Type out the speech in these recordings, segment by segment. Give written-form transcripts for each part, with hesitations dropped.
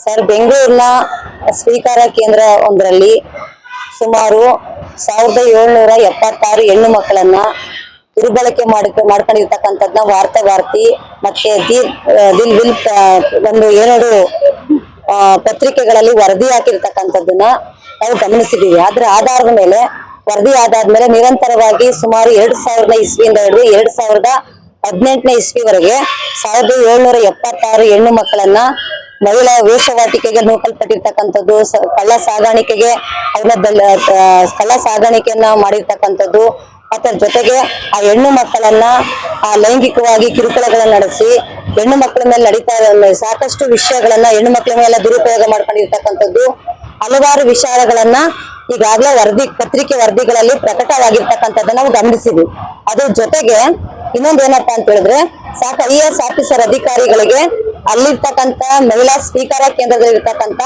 Sir, ಬೆಂಗಳೂರಿನ ಸ್ವೀಕಾರ ಕೇಂದ್ರ ಒಂದರಲ್ಲಿ ಸುಮಾರು 1776 ಹೆಣ್ಣು ಮಕ್ಕಳನ್ನ ದುರ್ಬಳಕೆ ಮಾಡ್ಕೊಂಡಿರ್ತಕ್ಕಂಥದ್ನ ವಾರ್ತಾವಾರ್ತಿ ಮತ್ತೆ ದಿಲ್ ವಿಲ್ ಒಂದು 2 ಪತ್ರಿಕೆಗಳಲ್ಲಿ ವರದಿ ಹಾಕಿರ್ತಕ್ಕಂಥದ್ದನ್ನ ನಾವು ಗಮನಿಸಿದೀವಿ. ಆದ್ರೆ ಆಧಾರದ ಮೇಲೆ ವರದಿ ಆದಾದ್ಮೇಲೆ ನಿರಂತರವಾಗಿ ಸುಮಾರು 2000 ಇಸ್ವಿಯಿಂದ ಹಿಡಿದು 2018 ಇಸ್ವಿವರೆಗೆ 1776 ಹೆಣ್ಣು ಮಕ್ಕಳನ್ನ ಮಹಿಳಾ ವೇಷವಾಟಿಕೆಗೆ ನೂಕಲ್ಪಟ್ಟಿರ್ತಕ್ಕಂಥದ್ದು, ಕಳ್ಳ ಸಾಗಾಣಿಕೆಗೆ ಕಳ್ಳ ಸಾಗಾಣಿಕೆಯನ್ನ ಮಾಡಿರ್ತಕ್ಕಂಥದ್ದು, ಅದರ ಜೊತೆಗೆ ಆ ಹೆಣ್ಣು ಮಕ್ಕಳನ್ನ ಲೈಂಗಿಕವಾಗಿ ಕಿರುಕುಳಗಳನ್ನ ನಡೆಸಿ ಹೆಣ್ಣು ಮಕ್ಕಳ ಮೇಲೆ ನಡೀತಾ ಸಾಕಷ್ಟು ವಿಷಯಗಳನ್ನ ಹೆಣ್ಣು ಮಕ್ಕಳ ಮೇಲೆ ದುರುಪಯೋಗ ಮಾಡ್ಕೊಂಡಿರ್ತಕ್ಕಂಥದ್ದು, ಹಲವಾರು ವಿಚಾರಗಳನ್ನ ಈಗಾಗಲೇ ಪತ್ರಿಕೆ ವರದಿಗಳಲ್ಲಿ ಪ್ರಕಟವಾಗಿರ್ತಕ್ಕಂಥದ್ದನ್ನ ನಾವು ಗಮನಿಸಿದ್ವಿ. ಅದ್ರ ಜೊತೆಗೆ ಇನ್ನೊಂದೇನಪ್ಪಾ ಅಂತ ಹೇಳಿದ್ರೆ IAS ಆಫೀಸರ್ ಅಧಿಕಾರಿಗಳಿಗೆ ಅಲ್ಲಿರ್ತಕ್ಕಂಥ ಮಹಿಳಾ ಸ್ವೀಕಾರ ಕೇಂದ್ರದಲ್ಲಿ ಇರ್ತಕ್ಕಂಥ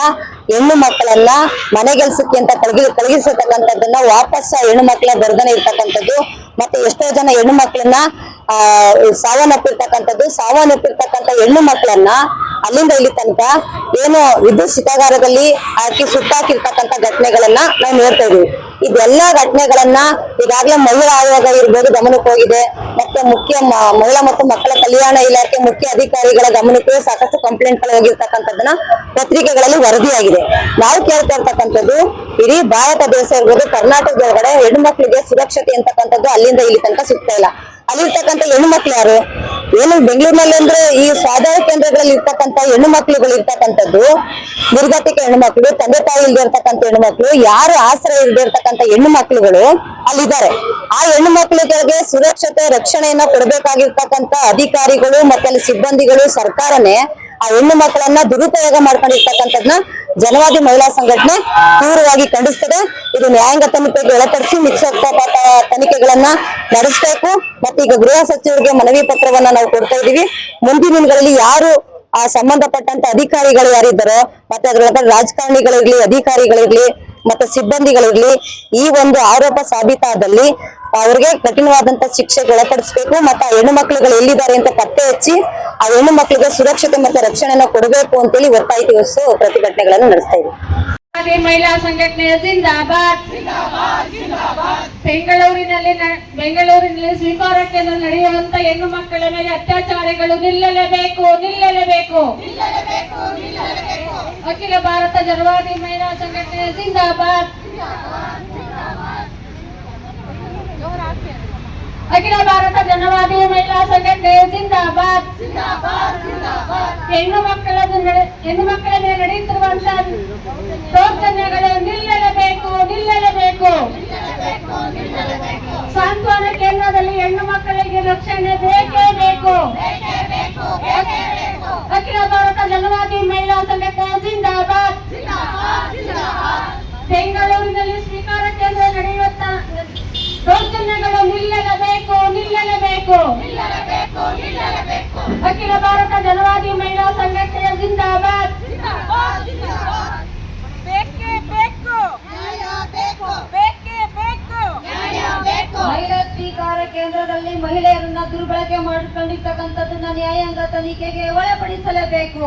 ಹೆಣ್ಣು ಮಕ್ಕಳನ್ನ ಮನೆಗೆಲ್ಸಕ್ಕೆ ಅಂತ ಕಳಗಿಸತಕ್ಕಂಥದ್ದನ್ನ ವಾಪಸ್ ಹೆಣ್ಣು ಮಕ್ಕಳ ಬರ್ದನೆ ಇರ್ತಕ್ಕಂಥದ್ದು, ಮತ್ತೆ ಎಷ್ಟೋ ಜನ ಹೆಣ್ಣು ಮಕ್ಕಳನ್ನ ಸಾವನ್ನಪ್ಪಿರ್ತಕ್ಕಂಥ ಹೆಣ್ಣು ಮಕ್ಕಳನ್ನ ಅಲ್ಲಿಂದ ಇಲ್ಲಿ ತನಕ ಏನು ವಿದ್ಯುತ್ ಶಿಕಾಗಾರದಲ್ಲಿ ಸುಟ್ಟಾಕಿರ್ತಕ್ಕಂಥ ಘಟನೆಗಳನ್ನ ನಾವು ನೋಡ್ತಾ ಇದೀವಿ. ಇದೆಲ್ಲಾ ಘಟನೆಗಳನ್ನ ಈಗಾಗಲೇ ಮಹಿಳಾ ಆಯೋಗ ಇರ್ಬೋದು ಗಮನಕ್ಕೆ ಹೋಗಿದೆ, ಮತ್ತೆ ಮಹಿಳಾ ಮತ್ತು ಮಕ್ಕಳ ಕಲ್ಯಾಣ ಇಲಾಖೆ ಮುಖ್ಯ ಅಧಿಕಾರಿಗಳ ಗಮನಕ್ಕೆ ಸಾಕಷ್ಟು ಕಂಪ್ಲೇಂಟ್ಗಳು ಹೋಗಿರ್ತಕ್ಕಂಥದ್ದನ್ನ ಪತ್ರಿಕೆಗಳಲ್ಲಿ ವರದಿಯಾಗಿದೆ. ನಾವು ಕೇಳ್ತಾ ಇರ್ತಕ್ಕಂಥದ್ದು ಇಡೀ ಭಾರತ ದೇಶ ಇರ್ಬೋದು, ಕರ್ನಾಟಕದೊಳಗಡೆ ಹೆಣ್ಣು ಮಕ್ಕಳಿಗೆ ಸುರಕ್ಷತೆ ಅಂತಕ್ಕಂಥದ್ದು ಅಲ್ಲಿಂದ ಇಲ್ಲಿ ತನಕ ಸಿಗ್ತಾ ಇಲ್ಲ. ಅಲ್ಲಿರ್ತಕ್ಕಂಥ ಹೆಣ್ಣು ಮಕ್ಳು ಯಾರು? ಏನು ಬೆಂಗಳೂರಿನಲ್ಲಿ ಅಂದ್ರೆ ಈ ಸ್ವಾಧಾರ ಕೇಂದ್ರಗಳಲ್ಲಿ ಇರ್ತಕ್ಕಂಥ ಹೆಣ್ಣು ಮಕ್ಳುಗಳು ಇರ್ತಕ್ಕಂಥದ್ದು ನಿರ್ಗತಿಕ ಹೆಣ್ಣು ಮಕ್ಳು, ತಂದೆ ತಾಯಿ ಇಲ್ದೇ ಇರ್ತಕ್ಕಂಥ ಹೆಣ್ಣು ಮಕ್ಳು, ಯಾರು ಆಶ್ರಯ ಇಲ್ದೇ ಇರ್ತಕ್ಕಂಥ ಹೆಣ್ಣು ಮಕ್ಳುಗಳು ಅಲ್ಲಿದ್ದಾರೆ. ಆ ಹೆಣ್ಣು ಮಕ್ಳುಗಳಿಗೆ ಸುರಕ್ಷತೆ ರಕ್ಷಣೆಯನ್ನ ಕೊಡಬೇಕಾಗಿರ್ತಕ್ಕಂಥ ಅಧಿಕಾರಿಗಳು ಮತ್ತೆ ಅಲ್ಲಿ ಸಿಬ್ಬಂದಿಗಳು, ಸರ್ಕಾರನೇ ಆ ಹೆಣ್ಣು ಮಕ್ಕಳನ್ನ ದುರುಪಯೋಗ ಮಾಡ್ಕೊಂಡಿರ್ತಕ್ಕಂಥದ್ನ ಜನವಾದಿ ಮಹಿಳಾ ಸಂಘಟನೆ ತೀವ್ರವಾಗಿ ಖಂಡಿಸ್ತದೆ. ಇದು ನ್ಯಾಯಾಂಗ ತನಿಖೆಗೆ ಒಳಪಡಿಸಿ ನಿಷ್ಪಕ್ಷಪಾತ ತನಿಖೆಗಳನ್ನ ನಡೆಸಬೇಕು. ಮತ್ತೆ ಈಗ ಗೃಹ ಸಚಿವರಿಗೆ ಮನವಿ ಪತ್ರವನ್ನ ನಾವು ಕೊಡ್ತಾ ಇದೀವಿ. ಮುಂದಿನ ದಿನಗಳಲ್ಲಿ ಯಾರು ಆ ಸಂಬಂಧಪಟ್ಟಂತ ಅಧಿಕಾರಿಗಳು ಯಾರಿದ್ದಾರೋ, ಮತ್ತೆ ಅದರೊಳಗೆ ರಾಜಕಾರಣಿಗಳಿರ್ಲಿ, ಅಧಿಕಾರಿಗಳಿರ್ಲಿ, ಮತ್ತೆ ಸಿಬ್ಬಂದಿಗಳಿರ್ಲಿ, ಈ ಒಂದು ಆರೋಪ ಸಾಬೀತಾದಲ್ಲಿ ಅವ್ರಿಗೆ ಕಠಿಣವಾದಂತ ಶಿಕ್ಷೆಗೆ ಒಳಪಡಿಸಬೇಕು. ಮತ್ತೆ ಆ ಹೆಣ್ಣು ಮಕ್ಕಳುಗಳು ಎಲ್ಲಿದ್ದಾರೆ ಅಂತ ಪತ್ತೆ ಹಚ್ಚಿ ಆ ಹೆಣ್ಣು ಮಕ್ಕಳಿಗೆ ಸುರಕ್ಷತೆ ಮತ್ತೆ ರಕ್ಷಣೆನ ಕೊಡಬೇಕು ಅಂತೇಳಿ ಒತ್ತಾಯಿಸಿ ಪ್ರತಿಭಟನೆಗಳನ್ನು ನಡೆಸ್ತಾ ಇದ್ದೀವಿ. ಮಹಿಳಾ ಸಂಘಟನೆಯ ಜಿಂದಾಬಾದ್. ಬೆಂಗಳೂರಿನಲ್ಲಿ ಸ್ವೀಕಾರ ಕೇಂದ್ರ ನಡೆಯುವಂತ ಹೆಣ್ಣು ಮಕ್ಕಳ ಮೇಲೆ ಅತ್ಯಾಚಾರಗಳು ನಿಲ್ಲಲೇಬೇಕು. ಅಖಿಲ ಭಾರತ ಜನವಾದಿ ಮಹಿಳಾ ಸಂಘಟನೆಯ ಜಿಂದಾಬಾದ್. ಅಖಿಲ ಭಾರತ ಜನವಾದಿ ಮಹಿಳಾ ಸಂಘಟನೆಯ ಜಿಂದಾಬಾದ್. ಹೆಣ್ಣು ಮಕ್ಕಳ ಮೇಲೆ ನಡೆಯುತ್ತಿರುವಂತಹ ದೌರ್ಜನ್ಯಗಳು ನಿಲ್ಲಲೇಬೇಕು. ಸಾಂತ್ವನ ಕೇಂದ್ರದಲ್ಲಿ ಹೆಣ್ಣು ಮಕ್ಕಳಿಗೆ ರಕ್ಷಣೆ ಬೇಕೇ ಬೇಕು. ಅಖಿಲ ಭಾರತ ಜನವಾದಿ ಮಹಿಳಾ ಸಂಘಟನೆ ಜಿಂದಾಬಾದ್. ಬೆಂಗಳೂರಿನಲ್ಲಿ ಸ್ವೀಕಾರ ಕೇಂದ್ರ ನಡೆಯುವಂತ ದೌರ್ಜನ್ಯಗಳು ನಿಲ್ಲಲೇಬೇಕು. ಅಖಿಲ ಭಾರತ ಜನವಾದಿ ಮಹಿಳಾ ಸಂಘಟನೆಯ ಜಿಂದಾಬಾದ್. ಮಹಿಳಾ ಸ್ವೀಕಾರ ಕೇಂದ್ರದಲ್ಲಿ ಮಹಿಳೆಯರನ್ನ ದುರ್ಬಳಕೆ ಮಾಡಿಕೊಂಡಿರ್ತಕ್ಕಂಥದ್ದನ್ನ ನ್ಯಾಯಾಂಗ ತನಿಖೆಗೆ ಒಳಪಡಿಸಲೇಬೇಕು.